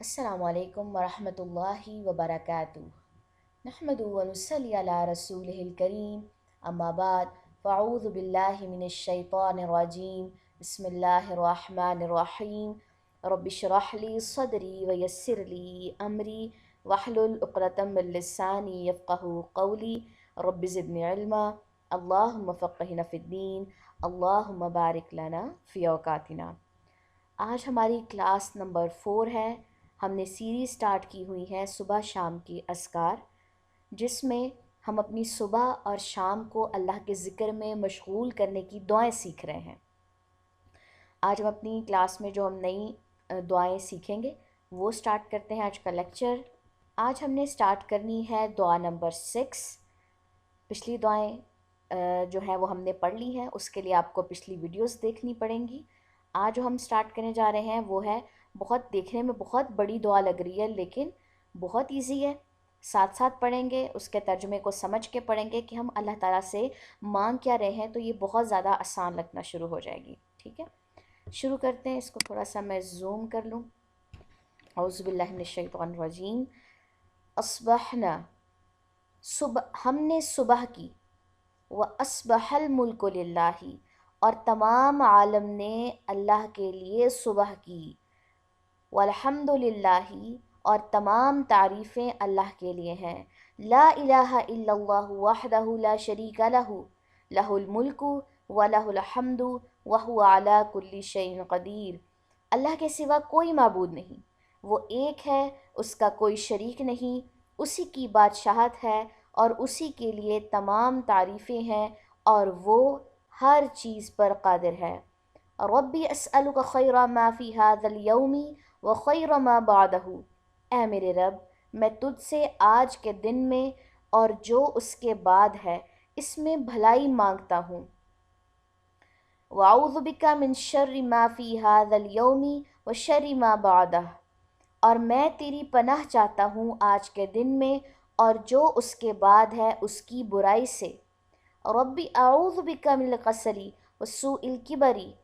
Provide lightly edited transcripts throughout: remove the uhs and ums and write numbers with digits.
अस्सलामु अलैकुम वरहमतुल्लाहि वबरकातुहू। नहमदु व नुसल्ली अला रसूलिहिल करीम। अम्मा बाद फ़अऊज़ु बिल्लाहि मिनश शैतानिर रजीम। बिस्मिल्लाहिर रहमानिर रहीम। रब्बि इश्रह ली सदरी व यस्सिर ली अमरी वहलुल उक़दतम मिन लिसानी यफ़क़हू क़ौली। रब्बि ज़िदनी इल्मा। अल्लाहुम्मा फ़क़्हिना फ़िद्दीन। अल्लाहुम्मा बारिक लना फ़ी औक़ातिना। आज हमारी क्लास नंबर 4 है। हमने सीरीज़ स्टार्ट की हुई है सुबह शाम के अस्कार, जिसमें हम अपनी सुबह और शाम को अल्लाह के ज़िक्र में मशगूल करने की दुआएं सीख रहे हैं। आज हम अपनी क्लास में जो हम नई दुआएं सीखेंगे वो स्टार्ट करते हैं आज का लेक्चर। आज हमने स्टार्ट करनी है दुआ नंबर 6। पिछली दुआएं जो है वो हमने पढ़ ली हैं, उसके लिए आपको पिछली वीडियोस देखनी पड़ेंगी। आज जो हम स्टार्ट करने जा रहे हैं वो है, बहुत देखने में बहुत बड़ी दुआ लग रही है लेकिन बहुत इजी है। साथ साथ पढ़ेंगे, उसके तर्जुमे को समझ के पढ़ेंगे कि हम अल्लाह ताला से मांग क्या रहे हैं, तो ये बहुत ज़्यादा आसान लगना शुरू हो जाएगी। ठीक है, शुरू करते हैं। इसको थोड़ा सा मैं जूम कर लूँ। औज़ु बिल्लाहि मिनश शैतानिर रजीम। अस्बहना, सुबह हमने सुबह की, व अस्बहल मुल्कु लिल्लाही, और तमाम आलम ने अल्लाह के लिए सुबह की। वल्हम्दुलिल्लाही, और तमाम तारीफ़ें अल्लाह के लिए हैं। ला इलाहा इल्लल्लाहु वहदहु ला शरीका लहु, लहुल मुल्कु व लहुल हम्दु व हुवा अला कुल्ली शैइन क़दीर। अल्लाह के सिवा कोई माबूद नहीं, वो एक है, उसका कोई शरीक नहीं, उसी की बादशाहत है और उसी के लिए तमाम तारीफ़ें हैं और वो हर चीज़ पर कादिर है। रब्बी अस्अलुका खैरा मा फ़ी हाज़ल यौमी व खैरा मा बादहू। ऐ मेरे रब, मैं तुझसे आज के दिन में और जो उसके बाद है इसमें भलाई मांगता हूँ। वअऊज़ु बिका मिन शर्रि मा फ़ी हाज़ल यौमी व शर्रि मा बादह, और मैं तेरी पनाह चाहता हूँ आज के दिन में और जो उसके बाद है उसकी बुराई से। रब्बी अऊज़ु बिका मिनल कसली व सूइल किबरी,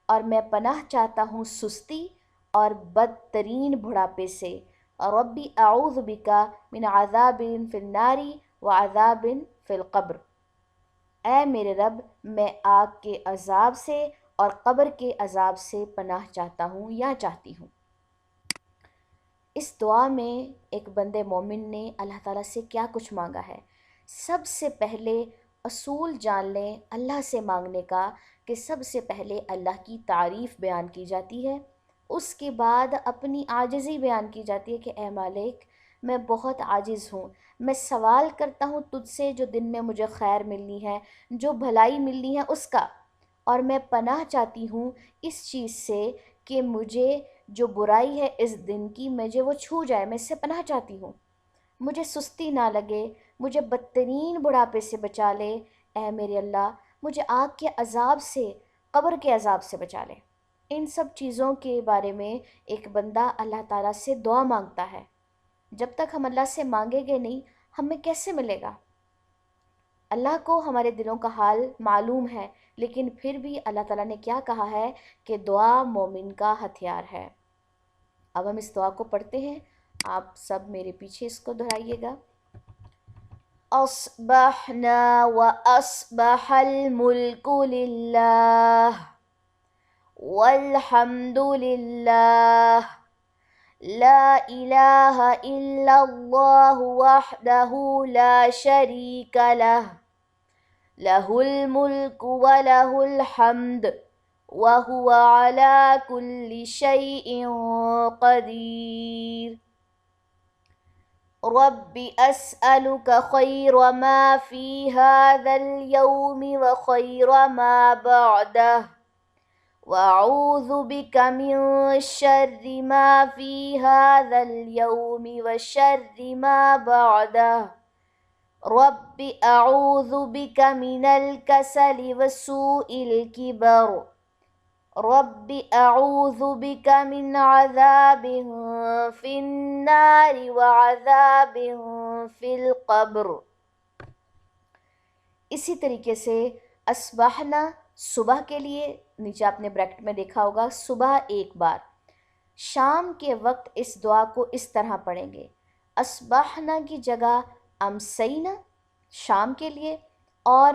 और मैं पनाह चाहता हूँ सुस्ती और बदतरीन बुढ़ापे से। रब्बी अऊज़ु बिका मिन अज़ाबिन फिन नारी व अज़ाबिन फिल क़ब्र। ऐ मेरे रब, मैं आग के अज़ाब से और क़ब्र के अज़ाब से पनाह चाहता हूँ या चाहती हूँ। इस दुआ में एक बंदे मोमिन ने अल्लाह ताला से क्या कुछ मांगा है। सबसे पहले असूल जान लें अल्लाह से मांगने का कि सबसे पहले अल्लाह की तारीफ़ बयान की जाती है, उसके बाद अपनी आजिज़ी बयान की जाती है कि ए मालिक, मैं बहुत आजिज़ हूँ, मैं सवाल करता हूँ तुझसे जो दिन में मुझे खैर मिलनी है, जो भलाई मिलनी है उसका, और मैं पनाह चाहती हूँ इस चीज़ से कि मुझे जो बुराई है इस दिन की मुझे वो छू जाए, मैं इससे पनाह चाहती हूँ। मुझे सुस्ती ना लगे, मुझे बदतरीन बुढ़ापे से बचा ले। ऐ मेरे अल्लाह, मुझे आग के अज़ाब से, क़ब्र के अज़ाब से बचा ले। इन सब चीज़ों के बारे में एक बंदा अल्लाह ताला से दुआ मांगता है। जब तक हम अल्लाह से मांगेंगे नहीं, हमें कैसे मिलेगा? अल्लाह को हमारे दिलों का हाल मालूम है, लेकिन फिर भी अल्लाह ताला ने क्या कहा है कि दुआ मोमिन का हथियार है। अब हम इस दुआ को पढ़ते हैं, आप सब मेरे पीछे इसको दोहराइएगा। अस्बहना व अस्बहल मुल्कु लिल्लाह वल्हम्दुलिल्लाह, ला इलाहा इल्लल्लाहु वहदहु ला शरीका लह, लहुल मुल्कु व लहुल हम्द व हुवा अला कुल्ली शैइन क़दीर। रब्बी अस्अलुका खैरा मा फ़ी हाज़ल यौमि व खैरा मा बअदह, व अऊज़ु बिका मिन शर्रि मा फ़ी हाज़ल यौमि व शर्रि मा बअदह। रब्बि अऊज़ु बिका मिनल कसली व सूइल किबर। रब्बि अऊज़ु बिका मिन अज़ाबिन फिन्नारि व अज़ाबिन फिल क़ब्र। इसी तरीके से अस्बहना सुबह के लिए, नीचे आपने ब्रैकेट में देखा होगा सुबह एक बार, شام کے وقت اس دعا کو اس طرح پڑھیں گے، اصبحنا کی جگہ امسینا شام کے لیے، اور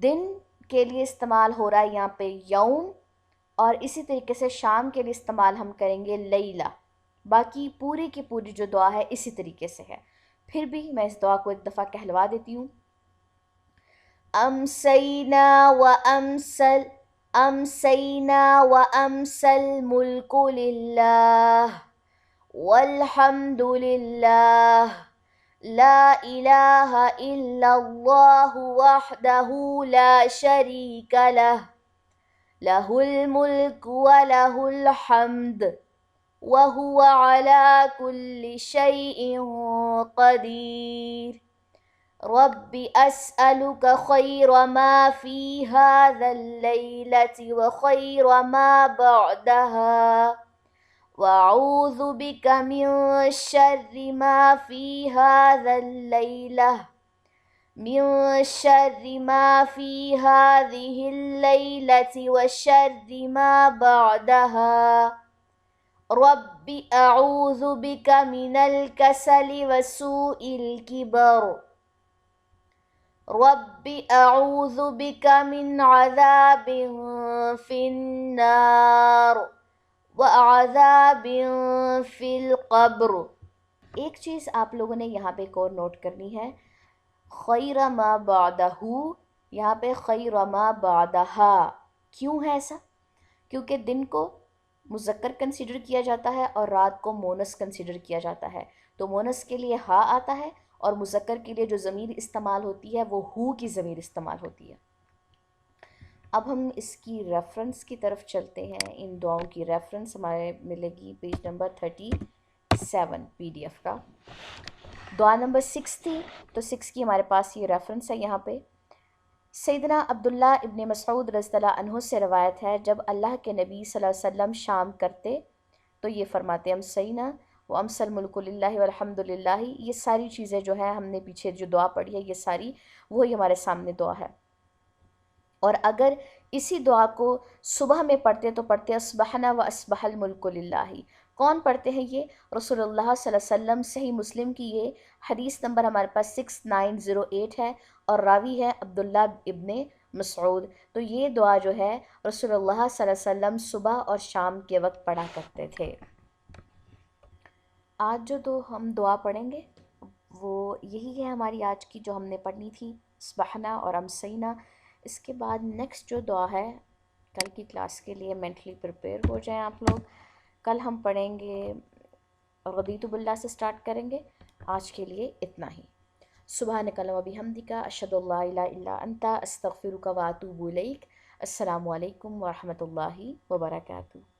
دن کے لیے استعمال ہو رہا ہے یہاں پہ یوم، اور اسی طریقے سے شام کے لیے استعمال ہم کریں گے لیلہ۔ باقی پوری کی پوری جو دعا ہے اسی طریقے سے ہے۔ پھر بھی میں اس دعا کو ایک دفعہ کہلوا دیتی ہوں۔ امسینا و امسل امسینا و امسل ملک للہ والحمد للہ لا الہ الا اللہ وحدہ لا شریک لہ لہ الملک ولہ الحمد وهو على كل شيء قدير رب أسألك خير ما في هذا الليلة وخير ما بعدها وأعوذ بك من شر ما في هذا الليلة من شر ما في هذه الليلة وشر ما بعدها رب اعوذ بک من الکسل وسوء الکبر رب اعوذ بک من عذاب فی النار وعذاب فی القبر۔ ایک چیز آپ لوگوں نے یہاں پہ ایک اور نوٹ کرنی ہے، خیر ما بعدہ، یہاں پہ خیر ما بعدہا کیوں ہے ایسا؟ کیونکہ دن کو مذکر کنسیڈر کیا جاتا ہے اور رات کو مونس کنسیڈر کیا جاتا ہے، تو مونس کے لیے ہا آتا ہے اور مذکر کے لیے جو ضمیر استعمال ہوتی ہے وہ ہو کی ضمیر استعمال ہوتی ہے۔ اب ہم اس کی ریفرنس کی طرف چلتے ہیں۔ ان دعاؤں کی ریفرنس ہمارے ملے گی page number 37 P D F کا۔ دعا نمبر 6 تھی، تو 6 کی ہمارے پاس یہ ریفرنس ہے یہاں پہ۔ سیدنا عبداللہ ابن مسعود رضی اللہ عنہ سے روایت ہے، جب اللہ کے نبی صلی اللہ علیہ وسلم شام کرتے تو یہ فرماتے امسینا و امسل ملک للہ والحمد للہ۔ یہ ساری چیزیں جو ہے ہم نے پیچھے جو دعا پڑھی ہے یہ ساری وہی ہمارے سامنے دعا ہے۔ اور اگر اسی دعا کو صبح میں پڑھتے تو پڑھتے اصبحنا و اصبح الملک للہ۔ کون پڑھتے ہیں یہ؟ رسول اللہ صلی اللہ علیہ وسلم۔ صحیح مسلم کی یہ حدیث نمبر ہمارے پاس 6908 ہے اور راوی ہے عبداللہ ابن مسعود۔ تو یہ دعا جو ہے رسول اللہ صلی اللہ علیہ وسلم صبح اور شام کے وقت پڑھا کرتے تھے۔ آج جو ہم دعا پڑھیں گے وہ یہی ہے ہماری آج کی جو ہم نے پڑھنی تھی، اصبحنا اور امسینا۔ اس کے بعد نیکسٹ جو دعا ہے کل کی کلاس کے لیے مینٹلی پریپیئر ہو جائیں آپ لوگ۔ کل ہم پڑھیں گے رضیت باللہ سے سٹارٹ کریں گے۔ آج کے لیے اتنا ہی۔ سبحانک اللہم و بحمدک اشہد ان لا الہ الا انت استغفرک و اتوب الیک۔ السلام علیکم ورحمۃ اللہ وبرکاتہ۔